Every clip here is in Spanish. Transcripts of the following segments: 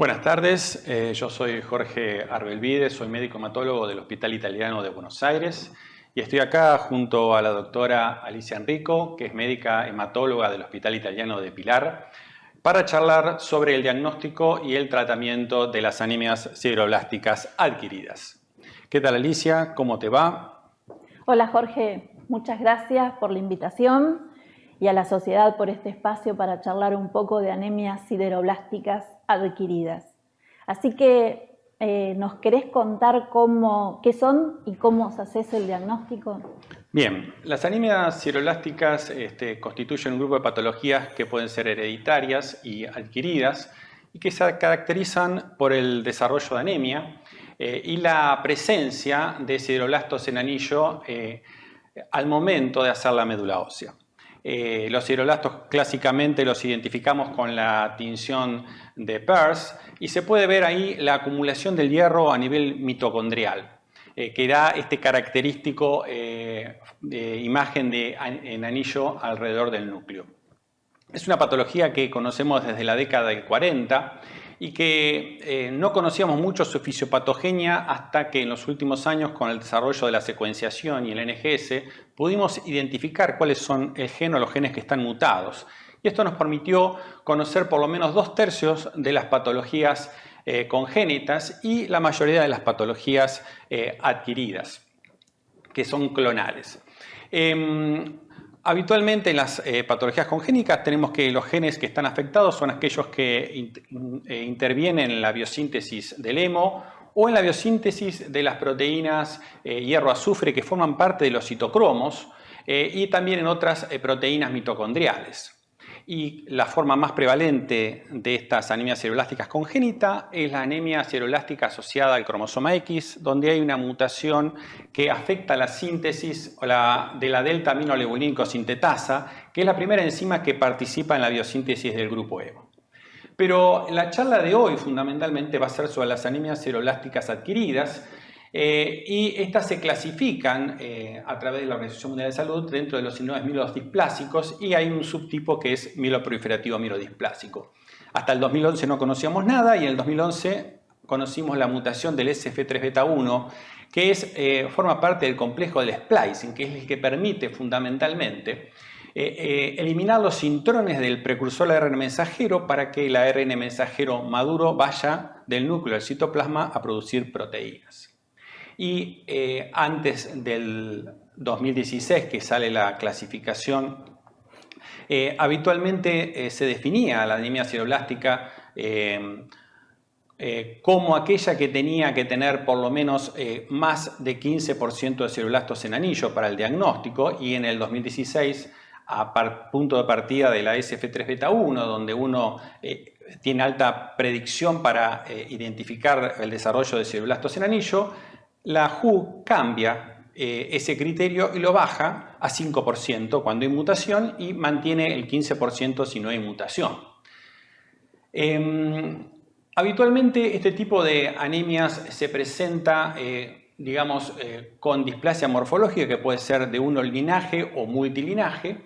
Buenas tardes, yo soy Jorge Arbelvide, soy médico hematólogo del Hospital Italiano de Buenos Aires y estoy acá junto a la doctora Alicia Enrico, que es médica hematóloga del Hospital Italiano de Pilar, para charlar sobre el diagnóstico y el tratamiento de las anemias sideroblásticas adquiridas. ¿Qué tal, Alicia? ¿Cómo te va? Hola Jorge, muchas gracias por la invitación y a la sociedad por este espacio para charlar un poco de anemias sideroblásticas adquiridas. Así que, ¿nos querés contar qué son y cómo se hace el diagnóstico? Bien, las anemias sideroblásticas constituyen un grupo de patologías que pueden ser hereditarias y adquiridas y que se caracterizan por el desarrollo de anemia y la presencia de sideroblastos en anillo al momento de hacer la médula ósea. Los sideroblastos clásicamente los identificamos con la tinción de Peirce y se puede ver ahí la acumulación del hierro a nivel mitocondrial, que da este característico imagen en anillo alrededor del núcleo. Es una patología que conocemos desde la década del 40 y que no conocíamos mucho su fisiopatogenia hasta que en los últimos años, con el desarrollo de la secuenciación y el NGS, pudimos identificar cuáles son el gen o los genes que están mutados. Y esto nos permitió conocer por lo menos 2/3 de las patologías congénitas y la mayoría de las patologías adquiridas, que son clonales. Habitualmente en las patologías congénitas tenemos que los genes que están afectados son aquellos que intervienen en la biosíntesis del hemo o en la biosíntesis de las proteínas hierro-azufre que forman parte de los citocromos y también en otras proteínas mitocondriales. Y la forma más prevalente de estas anemias sideroblásticas congénitas es la anemia sideroblástica asociada al cromosoma X, donde hay una mutación que afecta la síntesis de la delta-aminolegulínico sintetasa, que es la primera enzima que participa en la biosíntesis del grupo hemo. Pero la charla de hoy fundamentalmente va a ser sobre las anemias sideroblásticas adquiridas, y estas se clasifican a través de la Organización Mundial de Salud dentro de los síndromes mielodisplásicos y hay un subtipo que es mieloproliferativo mielodisplásico. Hasta el 2011 no conocíamos nada y en el 2011 conocimos la mutación del SF3beta1 que forma parte del complejo del splicing, que es el que permite fundamentalmente eliminar los intrones del precursor ARN mensajero para que el ARN mensajero maduro vaya del núcleo del citoplasma a producir proteínas. Y antes del 2016, que sale la clasificación, habitualmente se definía la anemia sideroblástica como aquella que tenía que tener por lo menos más de 15% de sideroblastos en anillo para el diagnóstico, y en el 2016, a punto de partida de la SF3beta1, donde uno tiene alta predicción para identificar el desarrollo de sideroblastos en anillo, la WHO cambia ese criterio y lo baja a 5% cuando hay mutación y mantiene el 15% si no hay mutación. Habitualmente este tipo de anemias se presenta con displasia morfológica que puede ser de un linaje o multilinaje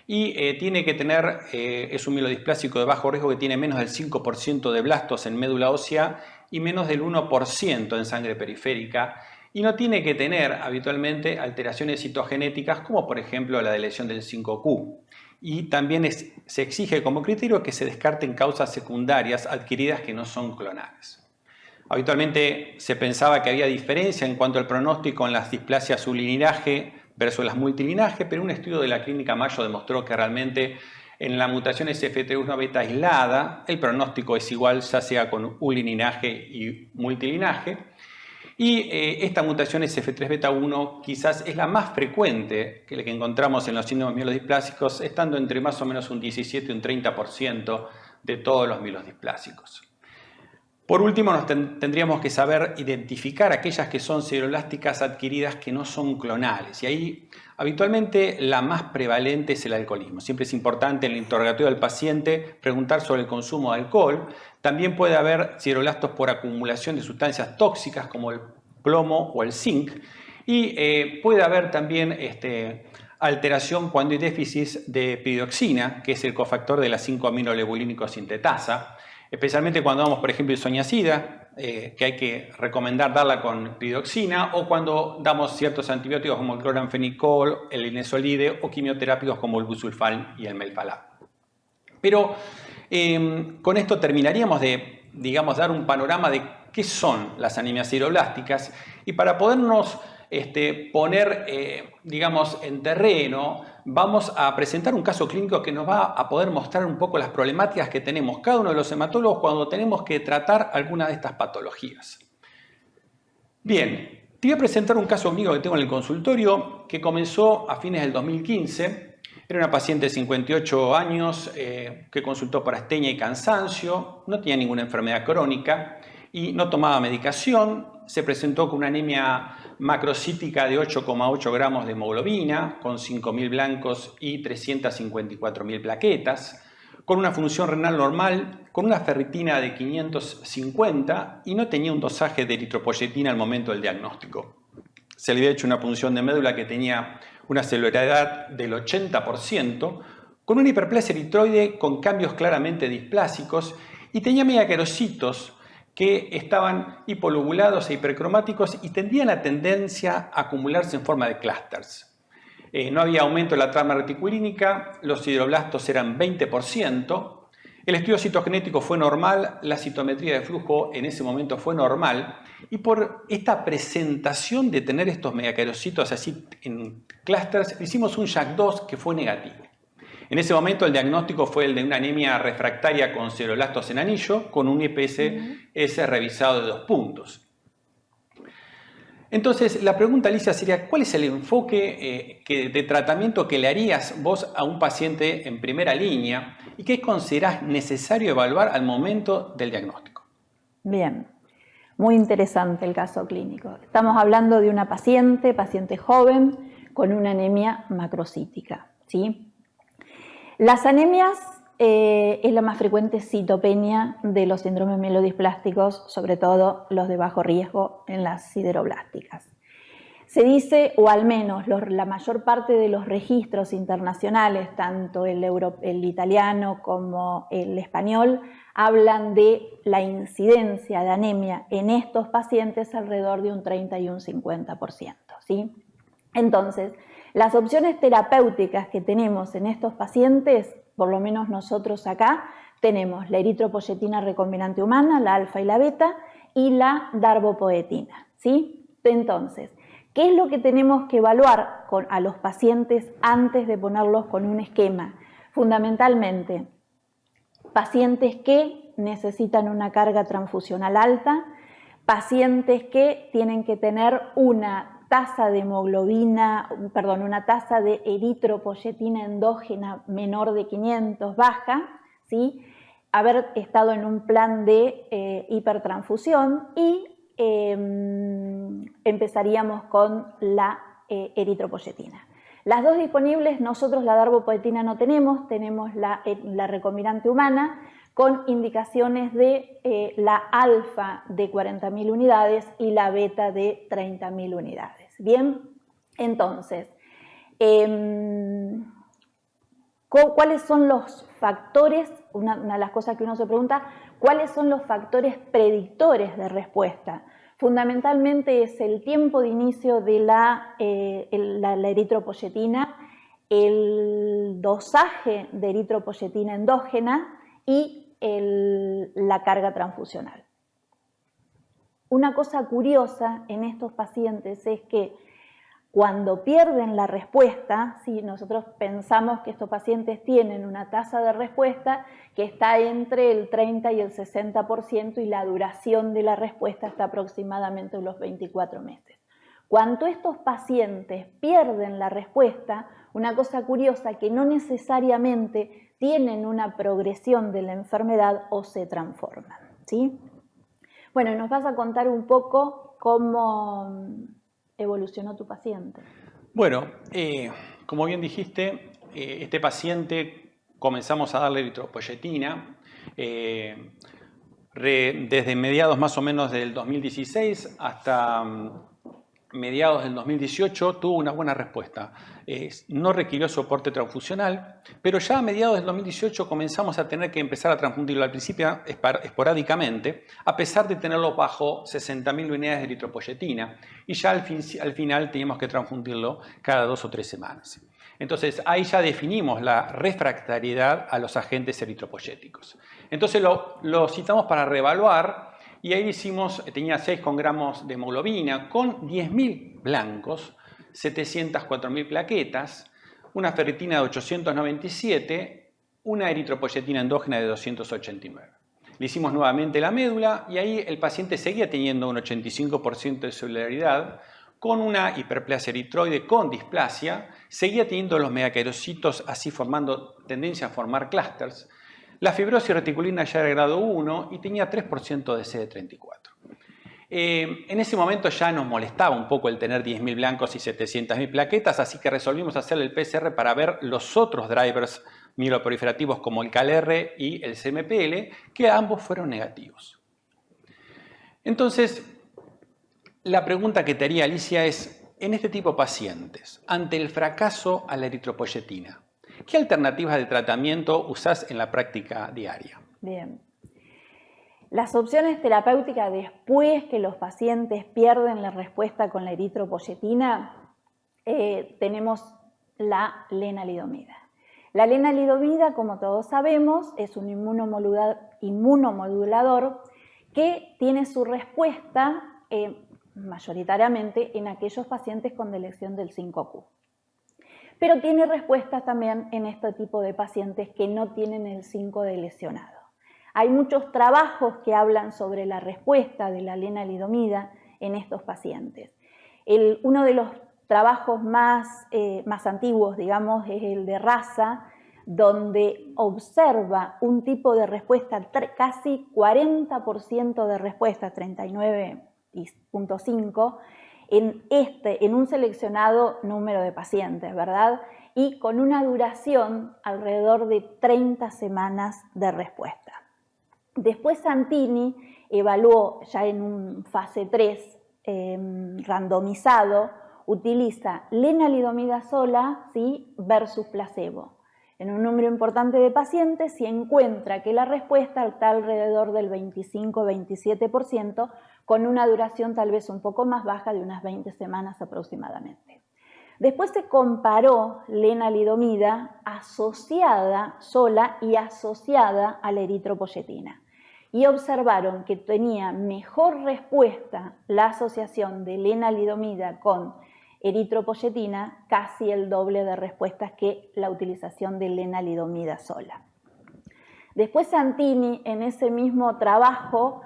y tiene que tener, es un mielodisplásico de bajo riesgo que tiene menos del 5% de blastos en médula ósea y menos del 1% en sangre periférica, y no tiene que tener habitualmente alteraciones citogenéticas como por ejemplo la deleción del 5q. Y también se exige como criterio que se descarten causas secundarias adquiridas que no son clonales. Habitualmente se pensaba que había diferencia en cuanto al pronóstico en las displasias unilinaje versus las multilinaje, pero un estudio de la Clínica Mayo demostró que realmente en la mutación SF3 beta aislada el pronóstico es igual, ya sea con unilinaje y multilinaje. Y esta mutación SF3beta1 quizás es la más frecuente que encontramos en los síndromes mielodisplásicos, estando entre más o menos un 17 y un 30% de todos los mielodisplásicos. Por último, tendríamos que saber identificar aquellas que son sideroblásticas adquiridas que no son clonales. Y ahí, habitualmente, la más prevalente es el alcoholismo. Siempre es importante en el interrogatorio del paciente preguntar sobre el consumo de alcohol. También puede haber sideroblastos por acumulación de sustancias tóxicas como el plomo o el zinc. Y puede haber también alteración cuando hay déficit de piridoxina, que es el cofactor de la 5-aminolevulínico sintetasa. especialmente cuando damos, por ejemplo, isoniazida, que hay que recomendar darla con piroxina, o cuando damos ciertos antibióticos como el cloranfenicol, el linezolide, o quimioterápicos como el busulfán y el melphalan. Pero con esto terminaríamos de, digamos, dar un panorama de qué son las anemias sideroblásticas, y para podernos poner, digamos, en terreno, vamos a presentar un caso clínico que nos va a poder mostrar un poco las problemáticas que tenemos cada uno de los hematólogos cuando tenemos que tratar alguna de estas patologías. Bien, te voy a presentar un caso clínico que tengo en el consultorio que comenzó a fines del 2015. Era una paciente de 58 años que consultó por astenia y cansancio, no tenía ninguna enfermedad crónica y no tomaba medicación. Se presentó con una anemia macrocítica de 8,8 gramos de hemoglobina, con 5.000 blancos y 354.000 plaquetas, con una función renal normal, con una ferritina de 550 y no tenía un dosaje de eritropoyetina al momento del diagnóstico. Se le había hecho una punción de médula que tenía una celularidad del 80%, con una hiperplasia eritroide con cambios claramente displásicos y tenía megaquerocitos que estaban hipolobulados e hipercromáticos y tendían la tendencia a acumularse en forma de clústeres. No había aumento de la trama reticulínica, los sideroblastos eran 20%, el estudio citogenético fue normal, la citometría de flujo en ese momento fue normal, y por esta presentación de tener estos megaquerocitos así en clústeres, hicimos un JAK2 que fue negativo. En ese momento el diagnóstico fue el de una anemia refractaria con sideroblastos en anillo, con un IPS revisado de 2 puntos. Entonces, la pregunta, Alicia, sería: ¿cuál es el enfoque de tratamiento que le harías vos a un paciente en primera línea y qué considerás necesario evaluar al momento del diagnóstico? Bien, muy interesante el caso clínico. Estamos hablando de una paciente joven con una anemia macrocítica, ¿sí? Las anemias es la más frecuente citopenia de los síndromes mielodisplásticos, sobre todo los de bajo riesgo en las sideroblásticas. Se dice, o al menos la mayor parte de los registros internacionales, tanto el italiano como el español, hablan de la incidencia de anemia en estos pacientes alrededor de un 30 y un 50%, ¿sí? Entonces, las opciones terapéuticas que tenemos en estos pacientes, por lo menos nosotros acá, tenemos la eritropoyetina recombinante humana, la alfa y la beta, y la darbepoetina, ¿sí? Entonces, ¿qué es lo que tenemos que evaluar a los pacientes antes de ponerlos con un esquema? Fundamentalmente, pacientes que necesitan una carga transfusional alta, pacientes que tienen que tener una tasa de hemoglobina, una tasa de eritropoyetina endógena menor de 500, baja, ¿sí? Haber estado en un plan de hipertransfusión y empezaríamos con la eritropoyetina. Las dos disponibles, nosotros la darbepoetina no tenemos la recombinante humana con indicaciones de la alfa de 40.000 unidades y la beta de 30.000 unidades. Bien, entonces, ¿cuáles son los factores? Una de las cosas que uno se pregunta, ¿cuáles son los factores predictores de respuesta? Fundamentalmente es el tiempo de inicio de la eritropoyetina, el dosaje de eritropoyetina endógena y la carga transfusional. Una cosa curiosa en estos pacientes es que cuando pierden la respuesta, ¿sí? Nosotros pensamos que estos pacientes tienen una tasa de respuesta que está entre el 30 y el 60% y la duración de la respuesta está aproximadamente unos 24 meses. Cuando estos pacientes pierden la respuesta, una cosa curiosa que no necesariamente tienen una progresión de la enfermedad o se transforman, ¿sí? Bueno, nos vas a contar un poco cómo evolucionó tu paciente. Bueno, como bien dijiste, este paciente comenzamos a darle eritropoyetina desde mediados más o menos del 2016 hasta mediados del 2018 tuvo una buena respuesta. No requirió soporte transfusional, pero ya a mediados del 2018 comenzamos a tener que empezar a transfundirlo al principio esporádicamente, a pesar de tenerlo bajo 60.000 unidades de eritropoyetina, y ya al final teníamos que transfundirlo cada 2 o 3 semanas. Entonces ahí ya definimos la refractariedad a los agentes eritropoyéticos. Entonces lo citamos para reevaluar. Y ahí tenía 6 gramos de hemoglobina con 10.000 blancos, 704.000 plaquetas, una ferritina de 897, una eritropoyetina endógena de 289. Le hicimos nuevamente la médula y ahí el paciente seguía teniendo un 85% de celularidad, con una hiperplasia eritroide con displasia, seguía teniendo los megaquerocitos así formando tendencia a formar clústeres. La fibrosis reticulina ya era grado 1 y tenía 3% de CD34. En ese momento ya nos molestaba un poco el tener 10.000 blancos y 700.000 plaquetas, así que resolvimos hacer el PCR para ver los otros drivers mieloproliferativos como el CALR y el CMPL, que ambos fueron negativos. Entonces, la pregunta que te haría Alicia es, en este tipo de pacientes, ante el fracaso a la eritropoyetina, ¿qué alternativas de tratamiento usás en la práctica diaria? Bien. Las opciones terapéuticas después que los pacientes pierden la respuesta con la eritropoyetina, tenemos la lenalidomida. La lenalidomida, como todos sabemos, es un inmunomodulador que tiene su respuesta mayoritariamente en aquellos pacientes con deleción del 5Q. Pero tiene respuestas también en este tipo de pacientes que no tienen el 5 delecionado. Hay muchos trabajos que hablan sobre la respuesta de la lenalidomida en estos pacientes. Uno de los trabajos más antiguos, digamos, es el de Raza, donde observa un tipo de respuesta, casi 40% de respuesta, 39.5%, en un seleccionado número de pacientes, ¿verdad? Y con una duración alrededor de 30 semanas de respuesta. Después Santini evaluó ya en un fase 3 randomizado, utiliza lenalidomida sola, ¿sí?, versus placebo. En un número importante de pacientes, y encuentra que la respuesta está alrededor del 25-27%, con una duración tal vez un poco más baja de unas 20 semanas aproximadamente. Después se comparó lenalidomida asociada sola y asociada a la eritropoyetina. Y observaron que tenía mejor respuesta la asociación de lenalidomida con eritropoyetina, casi el doble de respuestas que la utilización de lenalidomida sola. Después Santini, en ese mismo trabajo,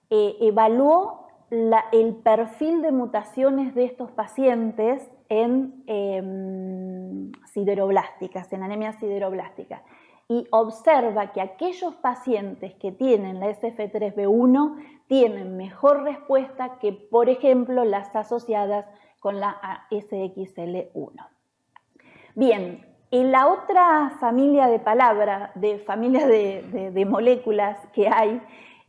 evaluó el perfil de mutaciones de estos pacientes en sideroblásticas, en anemia sideroblástica, y observa que aquellos pacientes que tienen la SF3B1 tienen mejor respuesta que, por ejemplo, las asociadas con la ASXL1. Bien, en la otra familia de moléculas que hay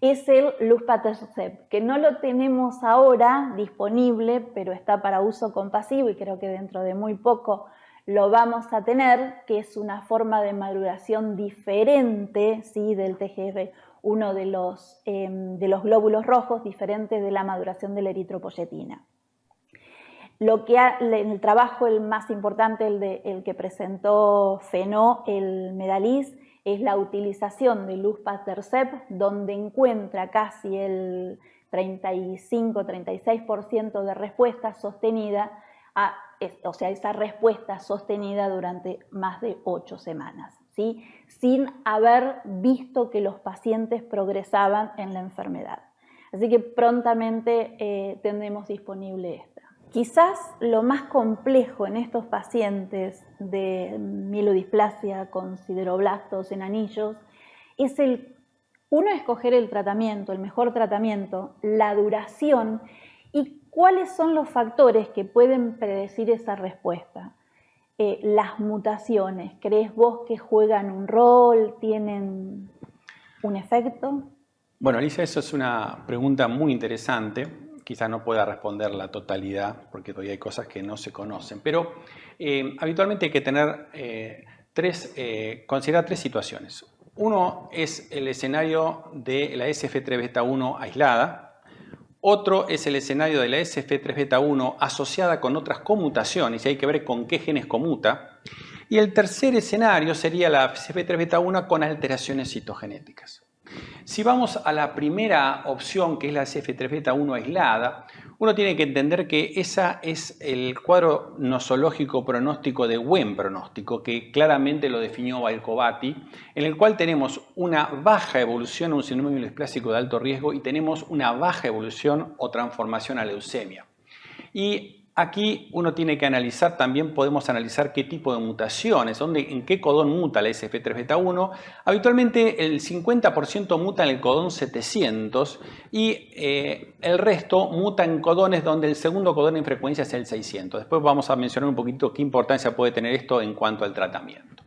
es el luspatercept, que no lo tenemos ahora disponible, pero está para uso compasivo y creo que dentro de muy poco lo vamos a tener, que es una forma de maduración diferente, ¿sí?, del TGF, uno de los glóbulos rojos, diferente de la maduración de la eritropoyetina. El trabajo el más importante, el que presentó Fenó, el Medalis, es la utilización de luspatercept, donde encuentra casi el 35-36% de respuesta sostenida, o sea, esa respuesta sostenida durante más de 8 semanas, ¿sí?, sin haber visto que los pacientes progresaban en la enfermedad. Así que prontamente tendremos disponible esta. Quizás lo más complejo en estos pacientes de mielodisplasia con sideroblastos en anillos es escoger el tratamiento, el mejor tratamiento, la duración y cuáles son los factores que pueden predecir esa respuesta. Las mutaciones, ¿crees vos que juegan un rol, tienen un efecto? Bueno, Alicia, eso es una pregunta muy interesante. quizás no pueda responder la totalidad porque todavía hay cosas que no se conocen. Pero habitualmente hay que tener considerar tres situaciones. Uno es el escenario de la SF3 beta 1 aislada. Otro es el escenario de la SF3 beta 1 asociada con otras conmutaciones y hay que ver con qué genes conmuta. Y el tercer escenario sería la SF3 beta 1 con alteraciones citogenéticas. Si vamos a la primera opción, que es la SF3 beta 1 aislada, uno tiene que entender que ese es el cuadro nosológico pronóstico de buen pronóstico, que claramente lo definió Balcovati, en el cual tenemos una baja evolución a un síndrome mielodisplásico de alto riesgo y tenemos una baja evolución o transformación a leucemia. Y aquí uno tiene que analizar, también podemos analizar qué tipo de mutaciones, en qué codón muta la SF3 beta 1. Habitualmente el 50% muta en el codón 700 y el resto muta en codones donde el segundo codón en frecuencia es el 600. Después vamos a mencionar un poquito qué importancia puede tener esto en cuanto al tratamiento.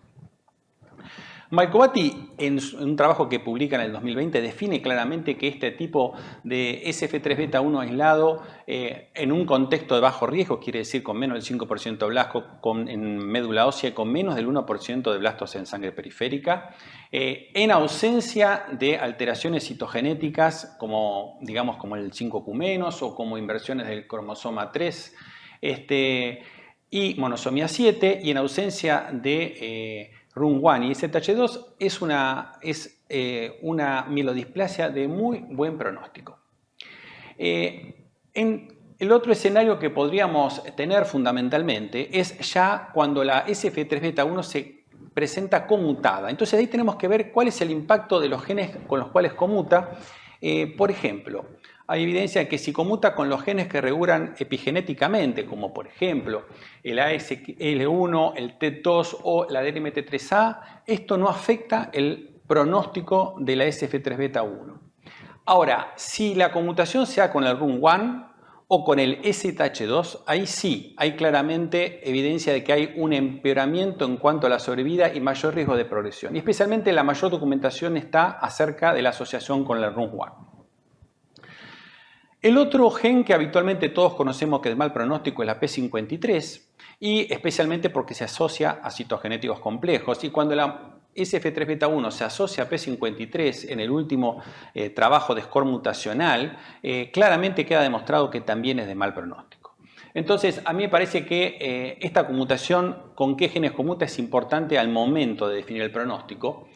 Balcovati, en un trabajo que publica en el 2020, define claramente que este tipo de SF3 beta 1 aislado en un contexto de bajo riesgo, quiere decir con menos del 5% de blastos en médula ósea y con menos del 1% de blastos en sangre periférica, en ausencia de alteraciones citogenéticas como, digamos, como el 5q- o como inversiones del cromosoma 3 y monosomía 7, y en ausencia de RUN1 y SH2 es una mielodisplasia de muy buen pronóstico. El otro escenario que podríamos tener fundamentalmente es ya cuando la SF3 beta 1 se presenta conmutada. Entonces ahí tenemos que ver cuál es el impacto de los genes con los cuales conmuta. Por ejemplo, hay evidencia de que si conmuta con los genes que regulan epigenéticamente, como por ejemplo el ASL1, el TET2 o la DNMT3A, esto no afecta el pronóstico de la SF3 beta 1. Ahora, si la conmutación se da con el RUN1 o con el SH2, ahí sí hay claramente evidencia de que hay un empeoramiento en cuanto a la sobrevida y mayor riesgo de progresión. Y especialmente la mayor documentación está acerca de la asociación con el RUN1. El otro gen que habitualmente todos conocemos que es mal pronóstico es la P53 y especialmente porque se asocia a citogenéticos complejos, y cuando la SF3 beta 1 se asocia a P53 en el último trabajo de score mutacional, claramente queda demostrado que también es de mal pronóstico. Entonces, a mí me parece que esta conmutación, con qué genes conmuta, es importante al momento de definir el pronóstico.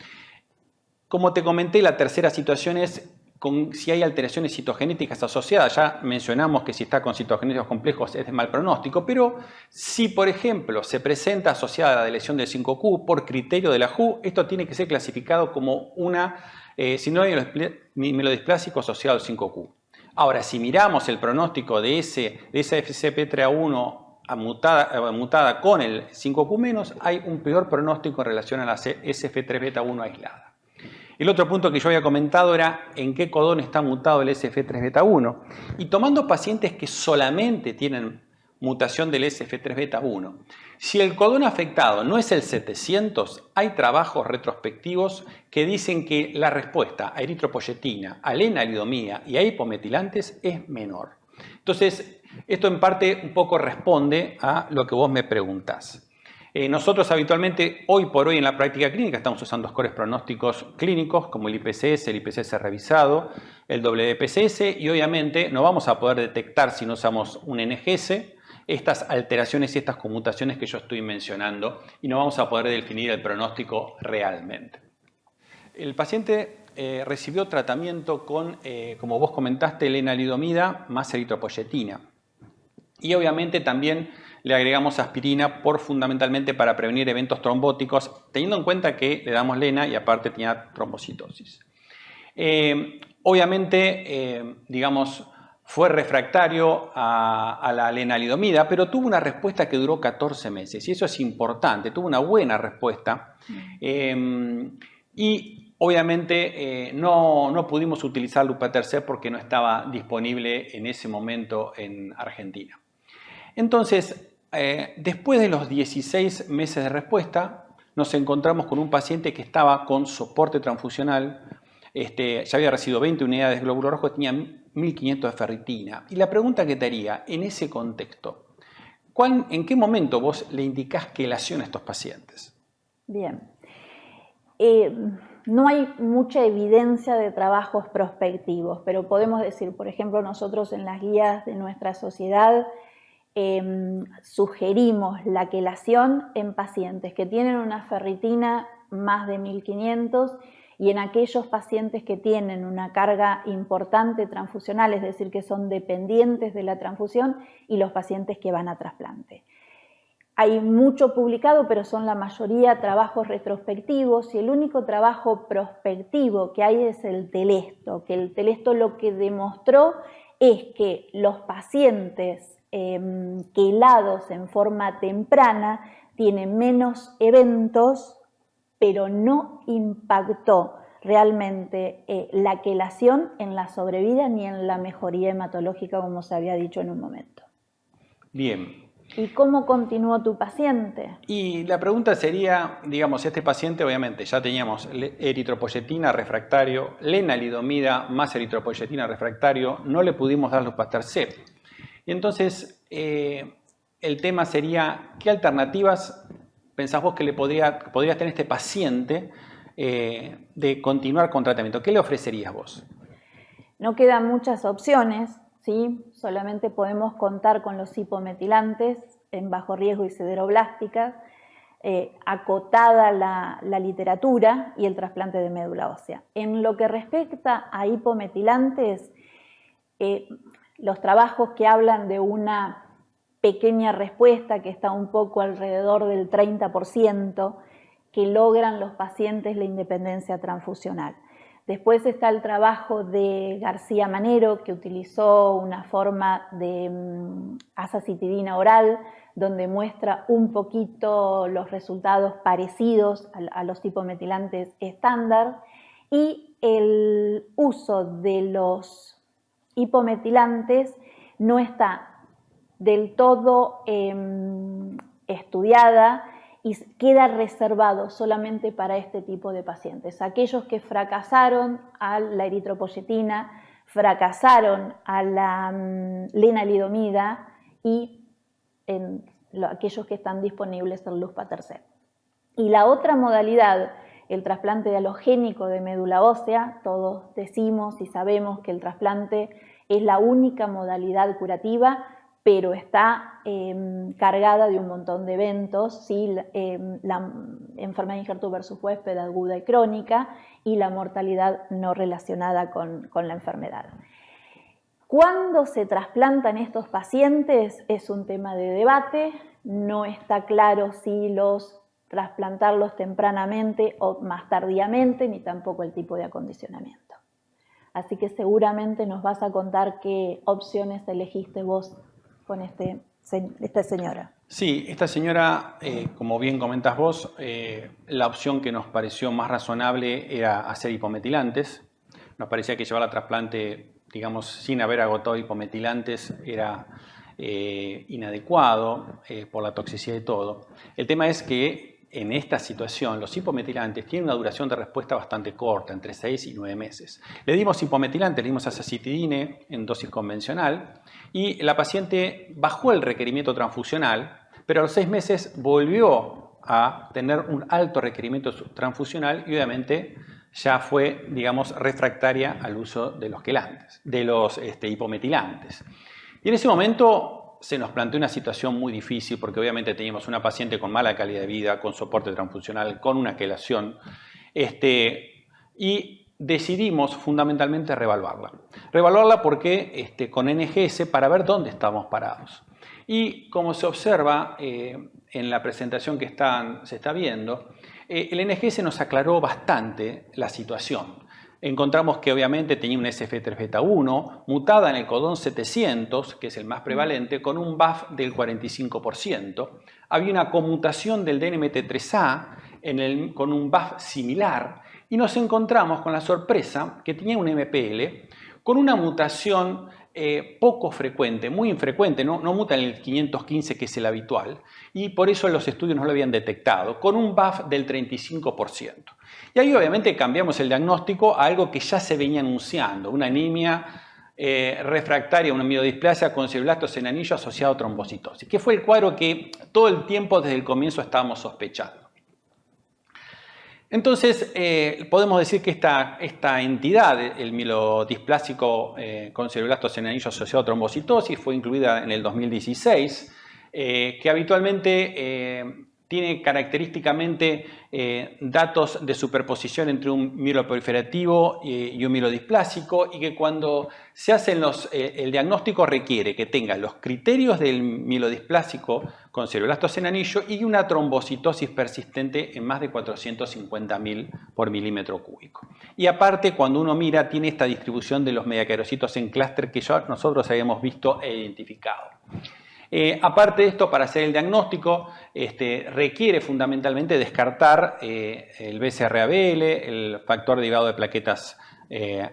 Como te comenté, la tercera situación es si hay alteraciones citogenéticas asociadas. Ya mencionamos que si está con citogenéticos complejos es de mal pronóstico, pero si, por ejemplo, se presenta asociada a la lesión del 5q por criterio de la WHO, esto tiene que ser clasificado como una síndrome mielodisplásico asociado al 5q. Ahora, si miramos el pronóstico de esa FCP3A1 mutada con el 5q-, hay un peor pronóstico en relación a la SF3 beta 1 aislada. El otro punto que yo había comentado era en qué codón está mutado el SF3 beta 1. Y tomando pacientes que solamente tienen mutación del SF3 beta 1, si el codón afectado no es el 700, hay trabajos retrospectivos que dicen que la respuesta a eritropoyetina, a lenalidomida y a hipometilantes es menor. Entonces, esto en parte un poco responde a lo que vos me preguntás. Nosotros habitualmente, hoy por hoy en la práctica clínica, estamos usando scores pronósticos clínicos como el IPCS revisado, el WPCS, y obviamente no vamos a poder detectar si no usamos un NGS estas alteraciones y estas conmutaciones que yo estoy mencionando, y no vamos a poder definir el pronóstico realmente. El paciente recibió tratamiento con, como vos comentaste, lenalidomida más eritropoyetina. Y obviamente también le agregamos aspirina fundamentalmente para prevenir eventos trombóticos, teniendo en cuenta que le damos lena y aparte tenía trombocitosis. Obviamente, digamos, fue refractario a la lenalidomida, pero tuvo una respuesta que duró 14 meses y eso es importante, tuvo una buena respuesta. Y obviamente no pudimos utilizar Lupatercept porque no estaba disponible en ese momento en Argentina. Entonces, después de los 16 meses de respuesta, nos encontramos con un paciente que estaba con soporte transfusional, ya había recibido 20 unidades de glóbulo rojo, tenía 1500 de ferritina. Y la pregunta que te haría, en ese contexto, ¿en qué momento vos le indicás quelación a estos pacientes? Bien. No hay mucha evidencia de trabajos prospectivos, pero podemos decir, por ejemplo, nosotros en las guías de nuestra sociedad sugerimos la quelación en pacientes que tienen una ferritina más de 1500 y en aquellos pacientes que tienen una carga importante transfusional, es decir, que son dependientes de la transfusión, y los pacientes que van a trasplante. Hay mucho publicado, pero son la mayoría trabajos retrospectivos, y el único trabajo prospectivo que hay es el Telesto, que el Telesto lo que demostró es que los pacientes quelados en forma temprana tienen menos eventos, pero no impactó realmente la quelación en la sobrevida ni en la mejoría hematológica, como se había dicho en un momento. Bien. ¿Y cómo continuó tu paciente? Y la pregunta sería, digamos, este paciente obviamente ya teníamos eritropoyetina refractario, lenalidomida más eritropoyetina refractario, no le pudimos dar Lupatercept. Y entonces el tema sería, ¿qué alternativas pensás vos que le podría tener este paciente de continuar con tratamiento? ¿Qué le ofrecerías vos? No quedan muchas opciones, ¿sí? Solamente podemos contar con los hipometilantes en bajo riesgo y sideroblásticas, acotada la literatura y el trasplante de médula ósea. En lo que respecta a hipometilantes, los trabajos que hablan de una pequeña respuesta que está un poco alrededor del 30% que logran los pacientes la independencia transfusional. Después está el trabajo de García Manero, que utilizó una forma de azacitidina oral, donde muestra un poquito los resultados parecidos a los hipometilantes estándar, y el uso de los hipometilantes no está del todo estudiada y queda reservado solamente para este tipo de pacientes. Aquellos que fracasaron a la eritropoyetina, fracasaron a la lenalidomida y aquellos que están disponibles el Lupatercept. Y la otra modalidad, el trasplante de alogénico de médula ósea, todos decimos y sabemos que el trasplante es la única modalidad curativa, pero está cargada de un montón de eventos, ¿sí? La enfermedad de injerto versus huésped aguda y crónica, y la mortalidad no relacionada con la enfermedad. ¿Cuándo se trasplantan estos pacientes? Es un tema de debate, no está claro si trasplantarlos tempranamente o más tardíamente, ni tampoco el tipo de acondicionamiento. Así que seguramente nos vas a contar qué opciones elegiste vos con esta señora. Sí, esta señora, como bien comentas vos, la opción que nos pareció más razonable era hacer hipometilantes. Nos parecía que llevar al trasplante, digamos, sin haber agotado hipometilantes era inadecuado por la toxicidad y todo. El tema es que en esta situación los hipometilantes tienen una duración de respuesta bastante corta, entre 6 y 9 meses. Le dimos hipometilantes, le dimos azacitidine en dosis convencional y la paciente bajó el requerimiento transfusional, pero a los 6 meses volvió a tener un alto requerimiento transfusional y obviamente ya fue, digamos, refractaria al uso de los quelantes, de los hipometilantes. Y en ese momento se nos planteó una situación muy difícil porque obviamente teníamos una paciente con mala calidad de vida, con soporte transfusional, con una quelación, y decidimos fundamentalmente reevaluarla. Reevaluarla porque con NGS para ver dónde estamos parados. Y como se observa en la presentación que se está viendo, el NGS nos aclaró bastante la situación. Encontramos que obviamente tenía un SF3 beta 1 mutada en el codón 700, que es el más prevalente, con un BAF del 45%. Había una conmutación del DNMT3A con un BAF similar y nos encontramos con la sorpresa que tenía un MPL con una mutación poco frecuente, muy infrecuente, no muta en el 515 que es el habitual y por eso los estudios no lo habían detectado, con un BAF del 35%. Y ahí obviamente cambiamos el diagnóstico a algo que ya se venía anunciando, una anemia refractaria, una mielodisplasia con fibroblastos en anillo asociado a trombocitosis, que fue el cuadro que todo el tiempo desde el comienzo estábamos sospechando. Entonces, podemos decir que esta entidad, el mielodisplásico con fibroblastos en anillo asociado a trombocitosis, fue incluida en el 2016, que habitualmente tiene característicamente datos de superposición entre un mieloproliferativo y un mielodisplásico, y que cuando se hacen el diagnóstico requiere que tenga los criterios del mielodisplásico con fibroblastos en anillo y una trombocitosis persistente en más de 450.000 por milímetro cúbico. Y aparte, cuando uno mira, tiene esta distribución de los megacarocitos en clúster que ya nosotros habíamos visto e identificado. Aparte de esto, para hacer el diagnóstico, requiere fundamentalmente descartar el BCR-ABL, el factor derivado de plaquetas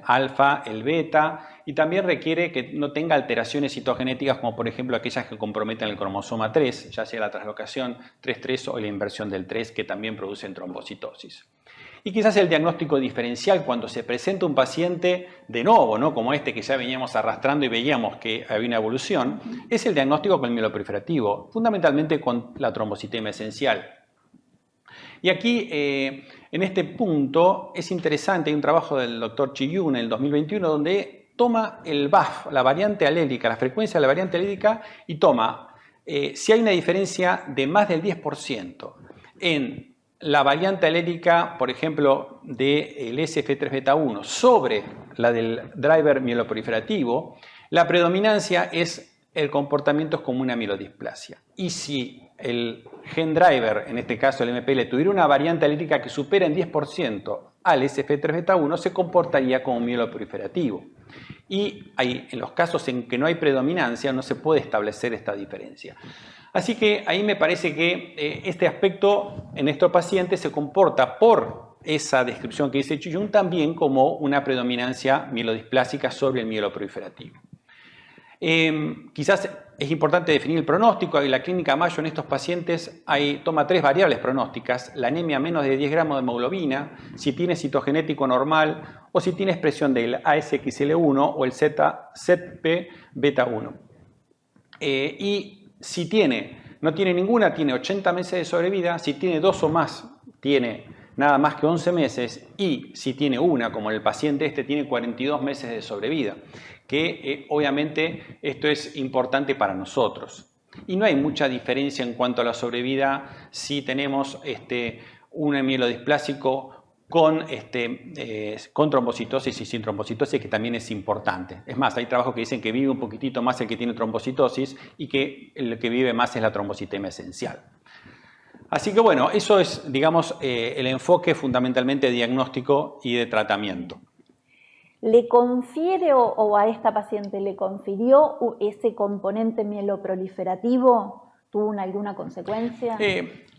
alfa, el beta, y también requiere que no tenga alteraciones citogenéticas como por ejemplo aquellas que comprometen el cromosoma 3, ya sea la translocación 3,3 o la inversión del 3, que también producen trombocitosis. Y quizás el diagnóstico diferencial cuando se presenta un paciente de nuevo, ¿no? Como este que ya veníamos arrastrando y veíamos que había una evolución, es el diagnóstico con el mieloproliferativo, fundamentalmente con la trombocitema esencial. Y aquí, en este punto, es interesante, hay un trabajo del Dr. Chi-Yun en el 2021 donde toma el VAF, la variante alélica, la frecuencia de la variante alélica, y toma, si hay una diferencia de más del 10% en la variante alélica, por ejemplo, del SF3-beta1 sobre la del driver mieloproliferativo, la predominancia es el comportamiento como una mielodisplasia. Y si el gen driver, en este caso el MPL, tuviera una variante alélica que supera en 10% al SF3-beta1, se comportaría como un mieloproliferativo. Y en los casos en que no hay predominancia no se puede establecer esta diferencia. Así que ahí me parece que este aspecto en estos pacientes se comporta por esa descripción que dice Chi-Yun también como una predominancia mielodisplásica sobre el mieloproliferativo. Quizás es importante definir el pronóstico. En la clínica Mayo en estos pacientes toma 3 variables pronósticas: la anemia menos de 10 gramos de hemoglobina, si tiene citogenético normal o si tiene expresión del ASXL1 o el ZP-beta1. Y si no tiene ninguna, tiene 80 meses de sobrevida. Si tiene 2 o más, tiene nada más que 11 meses. Y si tiene una, como el paciente tiene 42 meses de sobrevida. Que obviamente esto es importante para nosotros. Y no hay mucha diferencia en cuanto a la sobrevida si tenemos un mielodisplásico con trombocitosis y sin trombocitosis, que también es importante. Es más, hay trabajos que dicen que vive un poquitito más el que tiene trombocitosis y que el que vive más es la trombocitema esencial. Así que bueno, eso es, digamos, el enfoque fundamentalmente diagnóstico y de tratamiento. ¿Le confiere o a esta paciente le confirió ese componente mieloproliferativo? ¿Tuvo alguna consecuencia?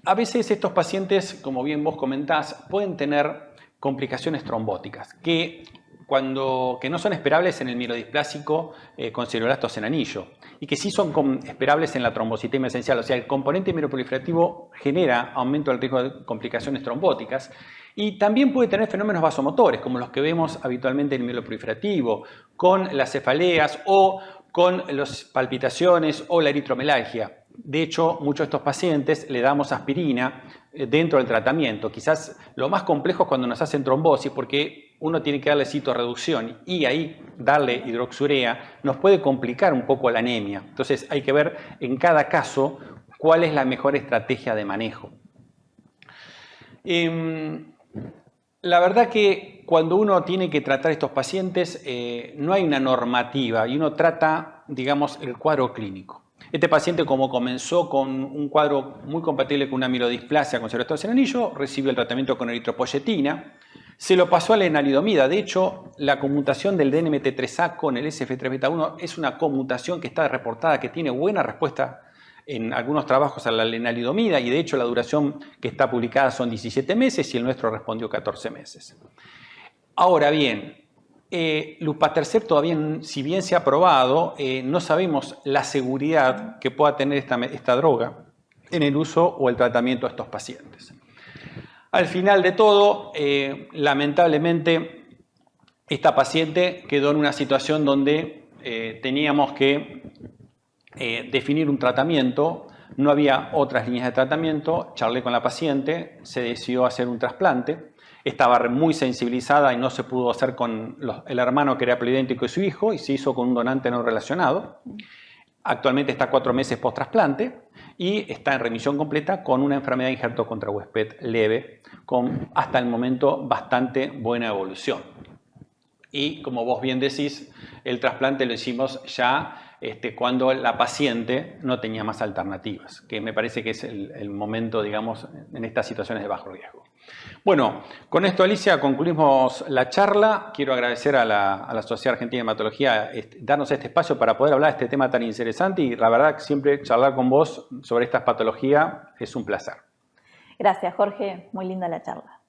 A veces estos pacientes, como bien vos comentás, pueden tener complicaciones trombóticas que no son esperables en el mielodisplásico con fibroblastos en anillo y que sí son esperables en la trombocitema esencial. O sea, el componente mieloproliferativo genera aumento del riesgo de complicaciones trombóticas y también puede tener fenómenos vasomotores como los que vemos habitualmente en el mieloproliferativo, con las cefaleas o con las palpitaciones o la eritromelalgia. De hecho, muchos de estos pacientes le damos aspirina dentro del tratamiento. Quizás lo más complejo es cuando nos hacen trombosis, porque uno tiene que darle citorreducción y ahí darle hidroxurea nos puede complicar un poco la anemia. Entonces hay que ver en cada caso cuál es la mejor estrategia de manejo. La verdad que cuando uno tiene que tratar a estos pacientes no hay una normativa y uno trata, digamos, el cuadro clínico. Este paciente, como comenzó con un cuadro muy compatible con una mielodisplasia con fibroblastos en anillo, recibió el tratamiento con eritropoyetina, se lo pasó a la lenalidomida. De hecho, la conmutación del DNMT3A con el SF3-beta1 es una conmutación que está reportada, que tiene buena respuesta en algunos trabajos a la lenalidomida, y de hecho la duración que está publicada son 17 meses y el nuestro respondió 14 meses. Ahora bien, Lupatercept todavía, si bien se ha probado, no sabemos la seguridad que pueda tener esta droga en el uso o el tratamiento de estos pacientes. Al final de todo, lamentablemente, esta paciente quedó en una situación donde teníamos que definir un tratamiento. No había otras líneas de tratamiento. Charlé con la paciente, se decidió hacer un trasplante. Estaba muy sensibilizada y no se pudo hacer con el hermano que era ploidéntico y su hijo, y se hizo con un donante no relacionado. Actualmente está 4 meses post-trasplante y está en remisión completa con una enfermedad de injerto contra huésped leve, con hasta el momento bastante buena evolución. Y como vos bien decís, el trasplante lo hicimos ya cuando la paciente no tenía más alternativas, que me parece que es el momento, digamos, en estas situaciones de bajo riesgo. Bueno, con esto, Alicia, concluimos la charla. Quiero agradecer a la Sociedad Argentina de Hematología darnos este espacio para poder hablar de este tema tan interesante, y la verdad que siempre charlar con vos sobre estas patologías es un placer. Gracias, Jorge. Muy linda la charla.